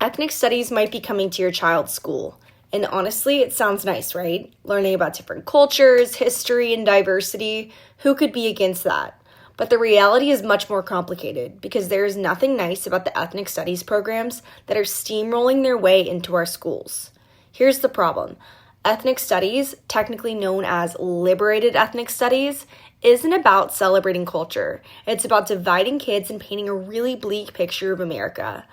Ethnic studies might be coming to your child's school. And honestly, it sounds nice, right? Learning about different cultures, history, and diversity. Who could be against that? But the reality is much more complicated because there is nothing nice about the ethnic studies programs that are steamrolling their way into our schools. Here's the problem. Ethnic studies, technically known as liberated ethnic studies, isn't about celebrating culture. It's about dividing kids and painting a really bleak picture of America.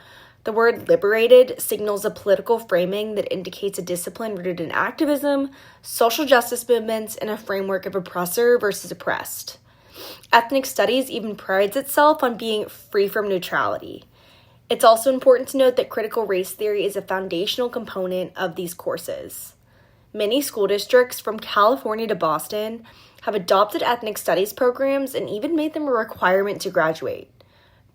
The word liberated signals a political framing that indicates a discipline rooted in activism, social justice movements, and a framework of oppressor versus oppressed. Ethnic studies even prides itself on being free from neutrality. It's also important to note that critical race theory is a foundational component of these courses. Many school districts, from California to Boston, have adopted ethnic studies programs and even made them a requirement to graduate.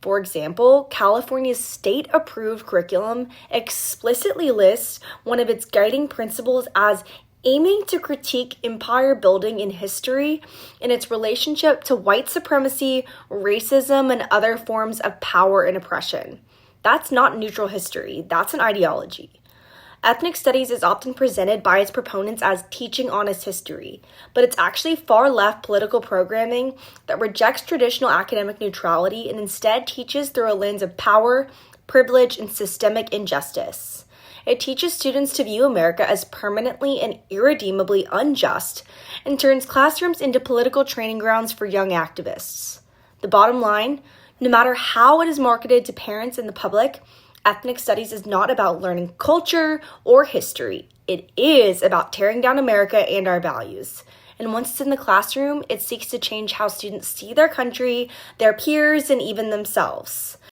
For example, California's state-approved curriculum explicitly lists one of its guiding principles as aiming to critique empire building in history and its relationship to white supremacy, racism, and other forms of power and oppression. That's not neutral history, that's an ideology. Ethnic studies is often presented by its proponents as teaching honest history, but it's actually far left political programming that rejects traditional academic neutrality and instead teaches through a lens of power, privilege, and systemic injustice. It teaches students to view America as permanently and irredeemably unjust and turns classrooms into political training grounds for young activists. The bottom line, no matter how it is marketed to parents and the public, ethnic studies is not about learning culture or history. It is about tearing down America and our values. And once it's in the classroom, it seeks to change how students see their country, their peers, and even themselves.